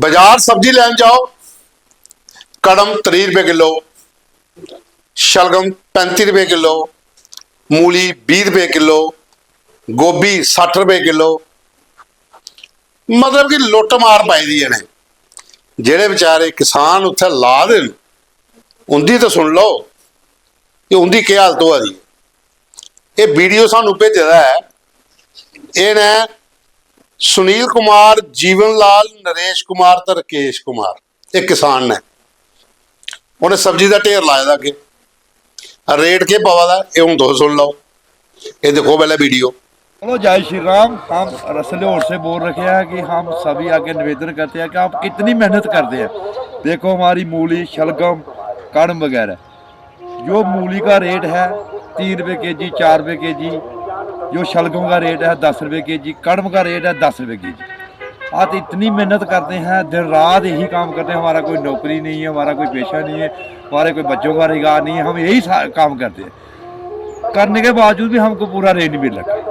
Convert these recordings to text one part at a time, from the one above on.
बाजार सब्जी लैन जाओ, कड़म 30 रुपए किलो, शलगम 35 रुपए किलो, मूली 20 रुपए किलो, गोभी 60 रुपए किलो। मतलब कि लुट मार पाई दी ने। जेड़े बेचारे किसान उत्थे ला देन उनकी तो सुन लो कि उनकी क्या हालत हो रही है। ये वीडियो सानू भेजा है, ये ने सुनील कुमार, जीवन लाल, नरेश कुमार तो राकेश कुमार, एक किसान ने। उन्हें सब्जी का ढेर लाया अगे, रेट के पवा दा ये हुण तुसीं सुन लो। ये देखो पहले वीडियो। हेलो, जय श्री राम। हम रसल्योर से बोल रखे हैं कि हम सभी आगे निवेदन करते हैं कि आप कितनी मेहनत करते हैं। देखो हमारी मूली, शलगम, कड़म वगैरह, जो मूली का रेट है 3 रुपये के जी, 4 रुपये के जी, जो शलगम का रेट है 10 रुपये के जी, कड़म का रेट है 10 रुपये के जी। आप इतनी मेहनत करते हैं, दिन रात यही काम करते हैं। हमारा कोई नौकरी नहीं है, हमारा कोई पेशा नहीं है, हमारे कोई बच्चों का रोजगार नहीं है, हम यही काम करते हैं। करने के बावजूद भी हमको पूरा रेट नहीं मिल रहा।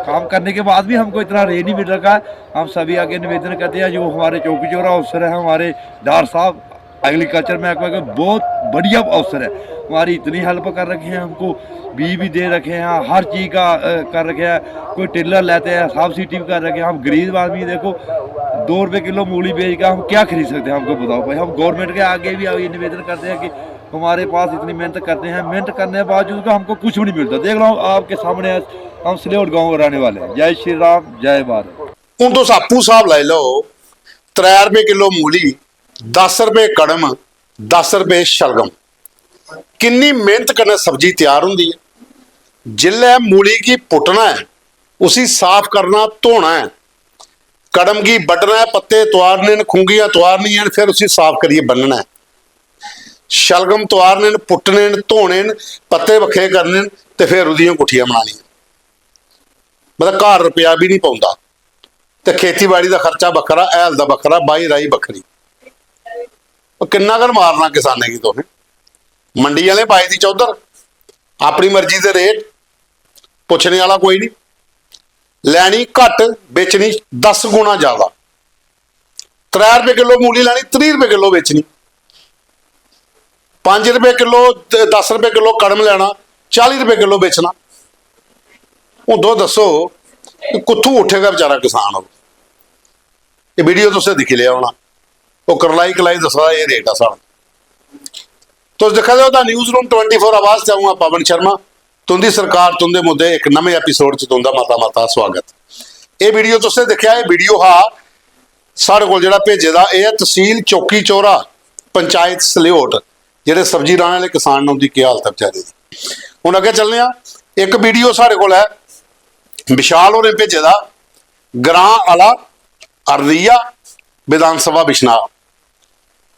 काम करने के बाद भी हमको इतना रेट नहीं मिल रखा है। हम सभी आगे निवेदन करते हैं, जो हमारे चौकी चौरा अफसर है, हमारे डार साहब एग्रीकल्चर महकमा के बहुत बढ़िया अफसर है, हमारी इतनी हेल्प कर रखे हैं। हमको बीज भी दे रखे हैं, हर चीज़ का कर रखे हैं। कोई टिलर लेते हैं, सब्सिडी भी कर रखे हैं। हम गरीब आदमी, देखो 2 रुपये किलो मूली बेच कर हम क्या खरीद सकते हैं, हमको बताओ भाई। हम गवर्नमेंट के आगे भी ये निवेदन करते हैं कि हमारे पास इतनी मेहनत करते हैं, मेहनत करने के बावजूद का हमको कुछ भी नहीं मिलता। देख रहा हूँ आपके सामने, हम सल्योट गाँव के रहने वाले हैं। जय श्री राम, जय भारत। हूँ तुम आपू हिसाब लाई लो, 3 रुपए किलो मूली, 10 रुपए कड़म, 10 रुपए शलगम। कितनी मेहनत करने सब्जी तैयार होती है। जिले मूली की पुटना है, उसी साफ करना, धोना है। कड़म की बटना है, पत्ते तोड़ने, खूंगियां तोड़नी है, फिर उसी साफ करिए बनना है। शलगम तोड़ने, पुटने, धोने, पत्ते वखे करने, तो फिर उदियां गुठियां बनानियां। मतलब घर रुपया भी नहीं पाउंदा। तो खेतीबाड़ी का खर्चा बखरा, ऐल का बखरा, बाई राई बखरी। किन्ना कर मारना किसाने की तुसें। मंडी वाले पाई दी चौधर, अपनी मर्जी के रेट, पुछने वाला कोई नहीं। लैनी घट, बेचनी 10 गुणा ज्यादा। 3 रुपए किलो मूली लैनी, 30 रुपए किलो बेचनी। 5 रुपए किलो, 10 रुपए किलो कड़म लेना, 40 रुपए किलो बेचना। उदो दसो कुत्थों उठेगा बेचारा किसान। हो ये वीडियो तुसें दिखी लिया होना, वो करलाई कलाई दसदा ये रेट है सारा। तो देखा जाए न्यूज़ रूम 24 आवाज़ से आऊँगा पवन शर्मा। तुंदी सरकार तुंदे मुद्दे एक नवे एपीसोड च तुंदा माता माता स्वागत। ये वीडियो तुसें देखा, ये वीडियो हा साढ़े कोल जिहड़ा भेजे दा, यह तहसील चौकी चौरा, पंचायत सल्योट, जिहड़े सब्जी लाने वाले किसान ने उनकी क्या हालत है बेचारे दी। हुण अगे चलने आ। एक वीडियो साढ़े कोल है, विशाल होरें भेजे दा, ग्रां आला अरनिया, विधान सभा बिश्नाह,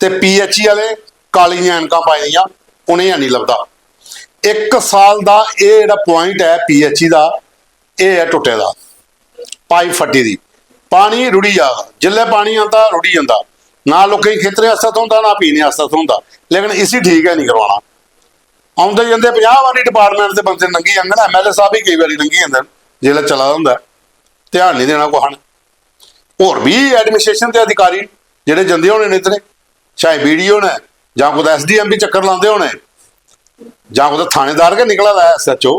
ते PHE वाले कालियां ऐनकां पाइयां, उन्हें नहीं लभदा। 1 साल का यह जो पॉइंट है PHE का, यह है टुटे का, पाइप फटी दी, पानी रुड़ी जाता। जिले पानी आता रुड़ी जाता, ना लोगों खेतरे आस्ते धोंदा, ना पीने आस्ते धोंदा। लेकिन इसी ठीक है नहीं करवाना। आउंदे जाते 50 वारी डिपार्टमेंट के बंदे लंघी जाते, MLA साहब भी कई बार लंघी जाते, जिले चला होंगे, ध्यान नहीं देना कुछ। होर भी एडमिनिस्ट्रेशन के अधिकारी जिहड़े जांदे होने ने इतने, चाहे BDO ने, जां कोई SDM भी चक्कर लाते होने, जां कोई थानेदार के निकला है SHO,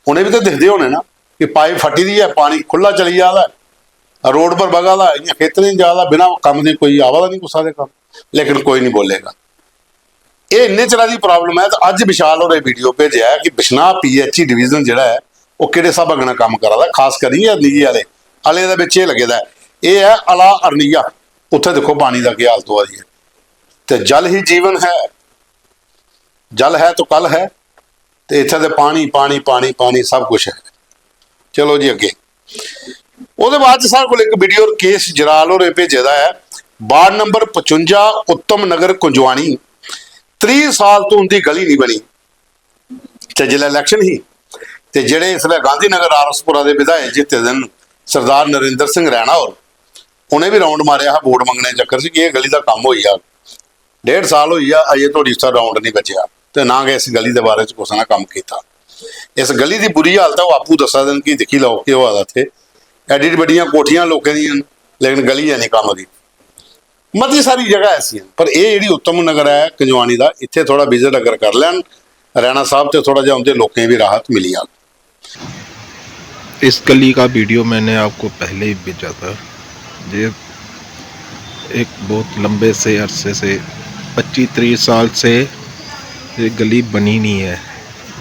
उन्हें भी तो दिखते होने ना कि पाइप फटी दी है, पानी खुला चली जा रहा है, रोड पर बगा दा, इं खेतर नहीं जा रहा, बिना काम के कोई आवा नहीं गुस्सा दे काम। लेकिन कोई नहीं बोलेगा। ये इन्ने चर की प्रॉब्लम है। तो अज विशाल होरें वीडियो भेजा है कि बिश्नाह PHE डिवीजन जिहड़ा है वो किहड़े हिसाब नाल काम करा दा, खास करी निजी वाले आले दे विच लगे दा। ये है अला अरनिया, उत्थे देखो पानी का क्या हालत हो रही है। तो जल ही जीवन है, जल है तो कल है, तो इत्थे तो पानी पानी पानी पानी सब कुछ है। चलो जी अगे। उसके बाद सारे को एक वीडियो केस जराल होरें भेजे दा है, वार्ड नंबर 55 उत्तम नगर कुंजवानी, 30 साल तो उनकी गली नहीं बनी। तो जिला इलैक्शन ही, तो जेडे इसलिए गांधी नगर आरसपुरा के विधायक जिते दिन सरदार नरेंद्र सिंह रैणा और उन्हें भी राउंड मारिया है वोट मंगने चक्कर से कि यह गली का काम हो गया। 1.5 साल हो गया, अजे तो इसका राउंड नहीं बचा, तो ना कि इस गली के बारे कुछ ना काम किया। इस गली की बुरी हालत है, वो आपू दसा दिन कि दिखी लो कि हुआ थे। एडी बड़िया कोठियां लोगों दी, लेकिन गली है नहीं काम की। ਮਤੀ ਸਾਰੀ ਜਗ੍ਹਾ ਐਸੀ ਪਰ ਇਹ ਜਿਹੜੀ ਉੱਤਮ ਨਗਰ ਹੈ ਕੰਜਵਾਨੀ ਦਾ, ਇੱਥੇ ਥੋੜਾ ਵਿਜ਼ਿਟ ਅਗਰ ਕਰ ਲੈਣ ਰਾਣਾ ਸਾਹਿਬ ਤੇ थोड़ा ਜਿਹਾ उनके लोगों भी राहत मिली आ। इस गली का वीडियो मैंने आपको पहले ही भेजा था। ये एक बहुत लंबे से अरसे से 25-30 साल से ये गली बनी नहीं है।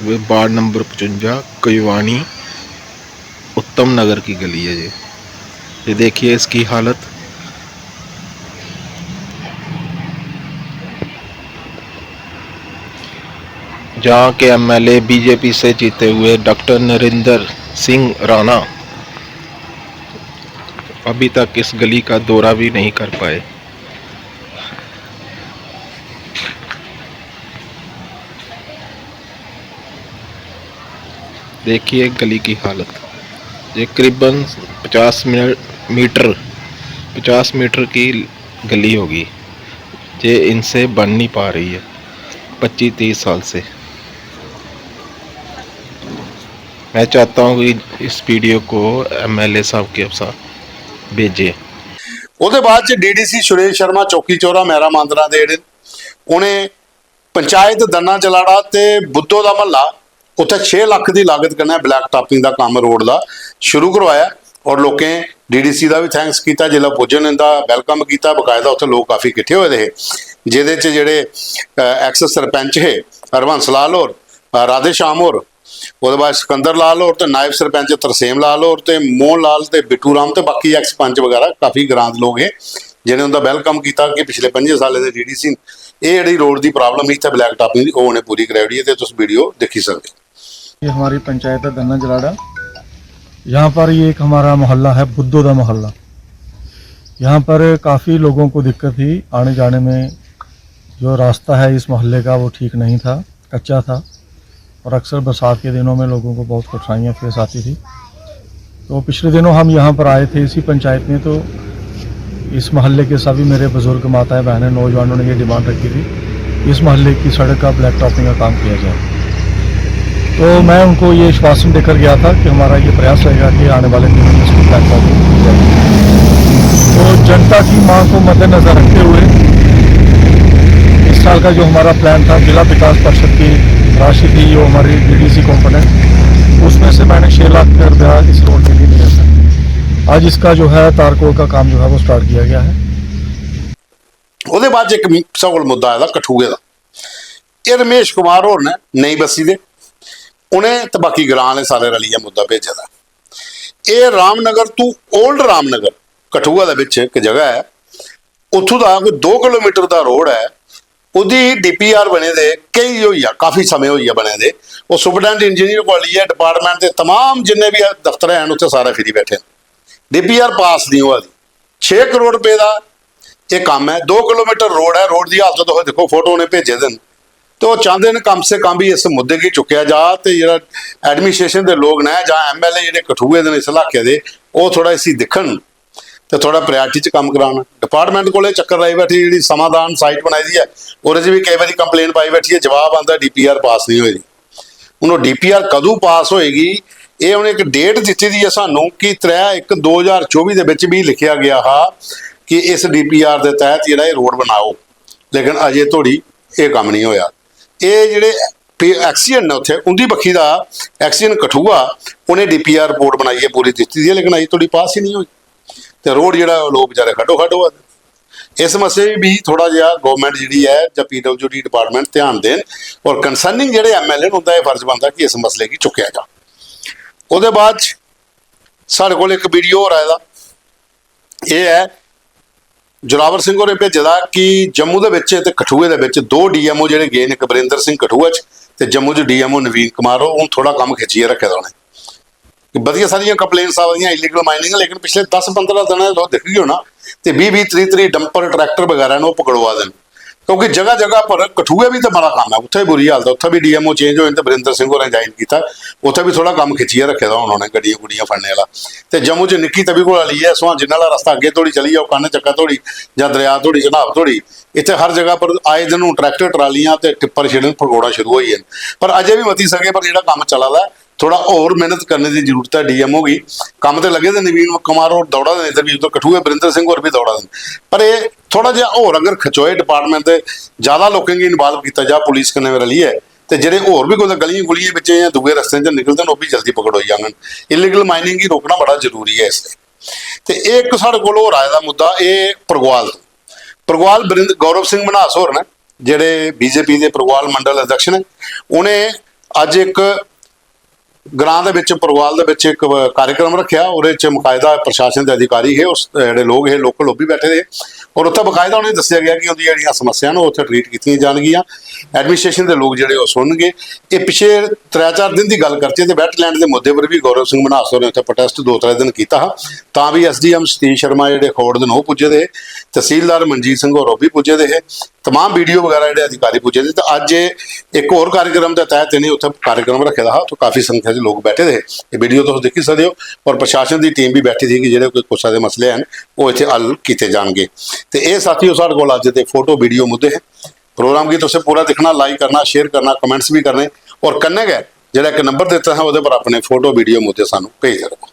वो वार्ड नंबर 55 कंजवानी उत्तम नगर की गली है। ये देखिए इसकी हालत। जहाँ के एमएलए बीजेपी से जीते हुए डॉक्टर नरेंद्र सिंह राणा अभी तक इस गली का दौरा भी नहीं कर पाए। देखिए गली की हालत। ये करीबन 50 मीटर की गली होगी। ये इनसे बन नहीं पा रही है 25-30 साल से। मैं चाहता हूँ कि इस वीडियो को एमएलए साहब के साथ भेजें। ਉਹਦੇ ਬਾਅਦ ਚ ਡੀਡੀਸੀ ਸੁਰੇਸ਼ ਸ਼ਰਮਾ ਚੌਕੀ ਚੋਰਾ ਮਹਿਰਾ ਮਾਂਦਰਾ ਦੇ ਜਿਹੜੇ ਉਹਨੇ ਪੰਚਾਇਤ ਦੰਨਾ ਚਲਾੜਾ ਤੇ ਬੁੱਧੋ ਦਾ ਮਹੱਲਾ ਉੱਥੇ 6 ਲੱਖ ਦੀ ਲਾਗਤ ਕਰਨਾ ਬਲੈਕ ਟਾਪਿੰਗ ਦਾ ਕੰਮ ਰੋਡ ਦਾ ਸ਼ੁਰੂ ਕਰਵਾਇਆ ਔਰ ਲੋਕਾਂ ਡੀਡੀਸੀ ਦਾ ਵੀ ਥੈਂਕਸ ਕੀਤਾ, ਜ਼ਿਲ੍ਹਾ ਭੋਜਨ ਦਾ ਵੈਲਕਮ ਕੀਤਾ। ਬਕਾਇਦਾ ਉੱਥੇ ਲੋਕ ਕਾਫੀ ਇਕੱਠੇ ਹੋਏ ਰਹੇ, ਜਿਹਦੇ ਚ ਜਿਹੜੇ ਐਕਸ ਸਰਪੰਚ ਹੈ ਹਰਵੰਸ ਲਾਲ ਹੋਰ ਰਾਧੇ ਸ਼ਾਮ ਹੋਰ ਉਹਦੇ ਬਾਅਦ ਸਿਕੰਦਰ ਲਾਲ ਹੋਰ ਤੇ ਨਾਇਬ ਸਰਪੰਚ ਤਰਸੇਮ ਲਾਲ ਹੋਰ ਤੇ ਮੋਹਨ ਲਾਲ ਤੇ ਬਿੱਟੂ ਰਾਮ ਤੇ ਬਾਕੀ ਐਕਸ ਪੰਚ ਵਗੈਰਾ ਕਾਫੀ ਗ੍ਰਾਂਦ ਲੋਕ ਹੈ ਜਿਹਨੇ ਉਹਦਾ ਵੈਲਕਮ ਕੀਤਾ ਕਿ ਪਿਛਲੇ 5 ਸਾਲ ਦੇ ਡੀਡੀਸੀ ਇਹ ਜਿਹੜੀ ਰੋਡ ਦੀ ਪ੍ਰੋਬਲਮ ਇੱਥੇ ਬਲੈਕ ਟਾਪਿੰਗ ਦੀ ਉਹ ਉਹਨੇ ਪੂਰੀ ਕਰਾਈ ਹੋਈ ਹੈ ਤੇ ਤੁਸੀਂ ਵੀਡੀਓ ਦੇਖੀ ਸਕਦੇ। ये हमारी पंचायत है दन्ना जलाड़ा। यहाँ पर ये एक हमारा मोहल्ला है बुद्धोदा मोहल्ला। यहाँ पर काफ़ी लोगों को दिक्कत थी आने जाने में। जो रास्ता है इस मोहल्ले का वो ठीक नहीं था, कच्चा था और अक्सर बरसात के दिनों में लोगों को बहुत कठिनाइयाँ फेस आती थी। तो पिछले दिनों हम यहाँ पर आए थे इसी पंचायत में, तो इस मोहल्ले के सभी मेरे बुज़ुर्ग माताएं बहनें नौजवानों ने ये डिमांड रखी थी इस मोहल्ले की सड़क का ब्लैक टॉपिंग का काम किया जाए। तो मैं उनको ये आश्वासन देकर गया था कि हमारा ये प्रयास रहेगा कि आने वाले दिनों में इसको ब्लैक टॉपिंग की जाए। तो जनता की मांग को मद्देनज़र रखते हुए इस साल का जो हमारा प्लान था जिला विकास परिषद की राशि थी जो हमारी डीडीसी कॉम्पोनेंट उसमें से मैंने 6 लाख रुपया इस रोड के लिए दिया था। आज इसका जो है तारकोल का काम जो है वो स्टार्ट किया गया है। ਉਹਦੇ ਬਾਅਦ ਇੱਕ ਸਵਾਲ ਮੁੱਦਾ ਆਇਆ ਕਠੂਏ ਦਾ। ਇਹ ਰਮੇਸ਼ ਕੁਮਾਰ ਹੋਰ ਨੇ ਨਈ ਬਸੀ ਦੇ ਉਹਨੇ ਤੇ ਬਾਕੀ ਗਰਾਂ ਵਾਲੇ ਸਾਰੇ ਰਲੀਆ ਮੁੱਦਾ ਭੇਜਿਆ ਦਾ। ਇਹ ਰਾਮਨਗਰ ਤੋਂ ਓਲਡ ਰਾਮਨਗਰ ਕਠੂਆ ਦੇ ਵਿੱਚ ਇੱਕ ਜਗ੍ਹਾ ਹੈ, ਉੱਥੋਂ ਦਾ ਕੋਈ 2 ਕਿਲੋਮੀਟਰ ਦਾ ਰੋਡ ਹੈ। ਉਹਦੀ ਡੀਪੀਆਰ ਬਣੇ ਦੇ ਕਈ ਹੋਈ ਆ, ਕਾਫੀ ਸਮੇਂ ਹੋਈ ਆ ਬਣੇ ਦੇ। ਉਹ ਸੁਪਰਡੈਂਟ ਇੰਜੀਨੀਅਰ ਕੋਲ ਹੀ ਹੈ, ਡਿਪਾਰਟਮੈਂਟ ਦੇ ਤਮਾਮ ਜਿੰਨੇ ਵੀ ਦਫ਼ਤਰ ਹਨ ਉੱਥੇ ਸਾਰੇ ਫਰੀ ਬੈਠੇ। ਡੀਪੀਆਰ ਪਾਸ ਨਹੀਂ ਹੋਇਆ। 6 ਕਰੋੜ ਰੁਪਏ ਦਾ ਇਹ ਕੰਮ ਹੈ। 2 ਕਿਲੋਮੀਟਰ ਰੋਡ ਹੈ। ਰੋਡ ਦੀ ਹਾਲਤ ਉਹ ਦੇਖੋ, ਫੋਟੋ ਉਹਨੇ ਭੇਜੇ ਦਿਨ ਤੇ ਉਹ ਚਾਹੁੰਦੇ ਨੇ ਕਮ ਸੇ ਕਮ ਵੀ ਇਸ ਮੁੱਦੇ ਕੀ ਚੁੱਕਿਆ ਜਾ ਤੇ ਜਿਹੜਾ ਐਡਮਿਨਿਸਟ੍ਰੇਸ਼ਨ ਦੇ ਲੋਕ ਨੇ ਜਾਂ ਐਮਐਲਏ ਜਿਹੜੇ ਕਠੂਏ ਦੇ ਨੇ ਇਸ ਇਲਾਕੇ ਦੇ ਉਹ ਥੋੜਾ ਇਸੀ ਦਿਖਣ ਤੇ ਥੋੜਾ ਪ੍ਰਾਇੋਰਟੀ 'ਚ ਕੰਮ ਕਰਾਉਣ। ਡਿਪਾਰਟਮੈਂਟ ਕੋਲੇ ਚੱਕਰ ਲਾਈ ਬੈਠੀ, ਜਿਹੜੀ ਸਮਾਧਾਨ ਸਾਈਟ ਬਣਾਈ ਦੀ ਹੈ ਉਹਦੇ 'ਚ ਵੀ ਕਈ ਵਾਰੀ ਕੰਪਲੇਨ ਪਾਈ ਬੈਠੀ ਹੈ, ਜਵਾਬ ਆਉਂਦਾ ਡੀਪੀਆਰ ਪਾਸ ਨਹੀਂ ਹੋਈ। ਹੁਣ ਉਹ ਡੀਪੀਆਰ ਕਦੋਂ ਪਾਸ ਹੋਏਗੀ ਇਹ ਉਹਨੇ ਇੱਕ ਡੇਟ ਦਿੱਤੀ ਦੀ ਹੈ ਸਾਨੂੰ ਕਿ 3/1/2024 ਦੇ ਵਿੱਚ ਵੀ ਲਿਖਿਆ ਗਿਆ ਹਾ ਕਿ ਇਸ ਡੀਪੀਆਰ ਦੇ ਤਹਿਤ ਜਿਹੜਾ ਇਹ ਰੋਡ ਬਣਾਓ, ਲੇਕਿਨ ਅਜੇ ਥੋੜੀ ਇਹ ਕੰਮ ਨਹੀਂ ਹੋਇਆ। ਇਹ ਜਿਹੜੇ ਐਕਸੀਡੈਂਟ ਨੇ ਉੱਥੇ ਉਹਦੀ ਬੱਖੀ ਦਾ ਐਕਸੀਡੈਂਟ ਕਠੂਆ ਉਹਨੇ ਡੀਪੀਆਰ ਰਿਪੋਰਟ ਬਣਾਈ ਹੈ, ਪੂਰੀ ਦਿੱਤੀ ਦੀ ਹੈ, ਲੇਕਿਨ ਅਜੇ ਥੋੜੀ ਪਾਸ ਹੀ ਨਹੀਂ ਹੋਈ ਤੇ ਰੋਡ ਜਿਹੜਾ ਲੋਕ ਵਿਚਾਰੇ ਖੱਡੋ ਖੱਡੋ। ਇਸ ਮਸਲੇ ਵੀ ਥੋੜਾ ਜਿਹਾ ਗਵਰਨਮੈਂਟ ਜਿਹੜੀ ਹੈ ਜਾਂ ਪੀਡਬਲਿਊਡੀ ਡਿਪਾਰਟਮੈਂਟ ਧਿਆਨ ਦੇਣ ਔਰ ਕੰਸਰਨਿੰਗ ਜਿਹੜੇ ਐਮਐਲਏ ਨੂੰ ਹੁੰਦਾ ਇਹ ਫਰਜ਼ ਬਣਦਾ ਕਿ ਇਸ ਮਸਲੇ ਕੀ ਚੁੱਕਿਆ ਜਾ। ਉਹਦੇ ਬਾਅਦ ਸਾਡੇ ਕੋਲ ਇੱਕ ਵੀਡੀਓ ਹੋਰ ਆਇਆ, ਇਹ ਹੈ ਜੋਰਾਵਰ ਸਿੰਘ ਹੋਰੇ ਭੇਜਦਾ ਕਿ ਜੰਮੂ ਦੇ ਵਿੱਚ ਤੇ ਕਠੂਏ ਦੇ ਵਿੱਚ 2 ਡੀਐਮਓ ਜਿਹੜੇ ਗਏ ਨੇ, ਇੱਕ ਬਰਿੰਦਰ ਸਿੰਘ ਕਠੂਆ 'ਚ ਤੇ ਜੰਮੂ 'ਚ ਡੀਐਮਓ ਨਵੀਨ ਕੁਮਾਰ। ਉਹ ਥੋੜਾ ਕੰਮ ਖਿੱਚੀਏ ਰੱਖਿਆ ਦਾ ਉਹਨੇ। ਵਧੀਆ ਸਾਰੀਆਂ ਕੰਪਲੇਂਟਸ ਆਉਂਦੀਆਂ ਇਲੀਗਲ ਮਾਈਨਿੰਗ, ਲੇਕਿਨ ਪਿਛਲੇ 10-15 ਦਿਨਾਂ ਤੋਂ ਦਿਖ ਗਈ ਹੋਣਾ ਤੇ 20-20-30 ਡੰਪਰ ਟਰੈਕਟਰ ਵਗੈਰਾ ਨੂੰ ਪਕੜਵਾ ਦੇਣ, ਕਿਉਂਕਿ ਜਗ੍ਹਾ ਜਗ੍ਹਾ ਪਰ ਕਠੂਏ ਵੀ ਤਾਂ ਬੜਾ ਕੰਮ ਹੈ। ਉੱਥੇ ਬੁਰੀ ਹਾਲਤ, ਉੱਥੇ ਵੀ ਡੀਐਮਓ ਚੇਂਜ ਹੋਏ ਤੇ ਬਰਿੰਦਰ ਸਿੰਘ ਹੋਰਾਂ ਜੁਆਇਨ ਕੀਤਾ, ਉੱਥੇ ਵੀ ਥੋੜਾ ਕੰਮ ਖਿੱਚੀਏ ਰੱਖਿਆ ਦਾ ਉਹਨਾਂ ਨੇ ਗੱਡੀਆਂ ਗੁੱਡੀਆਂ ਫੜਨੇ ਵਾਲਾ। ਤੇ ਜੰਮੂ 'ਚ ਨਿੱਕੀ ਤਵੀ ਕੋਲ ਵਾਲੀ ਹੈ ਸੁਹਾਜਨ ਵਾਲਾ ਰਸਤਾ ਅੱਗੇ ਥੋੜੀ ਚਲੀ ਜਾਓ, ਕੰਨ ਚੱਕਾ ਥੋੜੀ ਜਾਂ ਦਰਿਆ ਥੋੜੀ ਜਨਾਬ ਥੋੜੀ, ਇੱਥੇ ਹਰ ਜਗ੍ਹਾ ਪਰ ਆਏ ਦਿਨ ਨੂੰ ਟਰੈਕਟਰ ਟਰਾਲੀਆਂ ਤੇ ਟਿੱਪਰ ਛੇੜਨ ਪਕੌੜਾ ਸ਼ੁਰੂ ਹੋਈ ਹਨ। ਪਰ ਅਜੇ ਵੀ ਮਤੀ ਸਕੇ, ਪਰ ਜਿਹੜਾ ਕੰਮ ਚੱਲਦਾ ਥੋੜਾ ਹੋਰ ਮਿਹਨਤ ਕਰਨੇ ਦੀ ਜ਼ਰੂਰਤ ਹੈ। ਡੀਐਮਓ ਵੀ ਕੰਮ ਤੇ ਲੱਗੇ ਤੇ ਨਵੀਨ ਕੁਮਾਰ ਹੋਰ ਦੌੜਾ ਦੇ, ਇੱਧਰ ਵੀ ਕਠੂਏ ਬਰਿੰਦਰ ਸਿੰਘ ਹੋਰ ਵੀ ਦੌੜਾ ਦੇ, ਪਰ ਇਹ थोड़ा जिहा होर अगर खचोए डिपार्टमेंट दे ज़्यादा लोकें गी इन्वाल्व किया जा, पुलिस कन्नै रलिए, तो ਜਿਹੜੇ होर भी कोई गलियां गुलियां बिच या दूए रस्ते च निकलते हैं, वो भी जल्दी पकड़ोई जान। इलीगल माइनिंग ही रोकना बड़ा जरूरी है इसलिए। तो एक साढ़े कोल होर आए दा मुद्दा, ये परगवाल बरिंद गौरव सिंह मनास होर ने, ਜਿਹੜੇ बीजेपी के परगवाल मंडल अध्यक्ष ने, उन्हें अज एक ग्रां दे विच परगवाल दे विच एक कार्यक्रम रखिया। ਉਹਦੇ ਚ मुकायदा प्रशासन के अधिकारी है, उस ਜਿਹੜੇ लोग है लोकल वो भी बैठे थे, और उत्थे बकायदा उन्हें दस्सिया गया कि उनकी ਜਿਹੜੀਆਂ समस्या ने उत्थे ट्रीट कीतियां जाणगियां। एडमिनिस्ट्रेशन के लोग ਜਿਹੜੇ ਉਹ सुनगे। ये पिछे 3-4 दिन की गल करते तो वैटलैंड के मुद्दे पर भी गौरव सिंह मनास होरें उत्थे प्रोटेस्ट 2-3 दिन किया, तां भी SDM सतीश शर्मा ਜਿਹੜੇ खौड़ दिन वो पुजे थे, तहसीलदार मनजीत सिंह होर भी पुजे थे, तमाम वीडियो वगैरह ਜਿਹੜੇ अधिकारी पुजे थे। तो अज एक होर कार्यक्रम के तहत इन्हें उत्थे कार्यक्रम रखे था, तो काफ़ी संख्या में लोग बैठे थे। ये वीडियो तुम देखी सकते हो, और प्रशासन की टीम भी बैठी थी कि ਜਿਹੜੇ कोई कुछ सारे मसले हैं वो इतने हल किए जाएंगे। तो ये साथियों साढ़े को अज के फोटो वीडियो मुद्दे हैं। प्रोग्राम की तुसें पूरा दिखना, लाइक करना, शेयर करना, कमेंट्स भी करने, और कन्ने गए जो एक नंबर देता है वो पर अपने फोटो वीडियो मुद्दे सानू भेज रखो।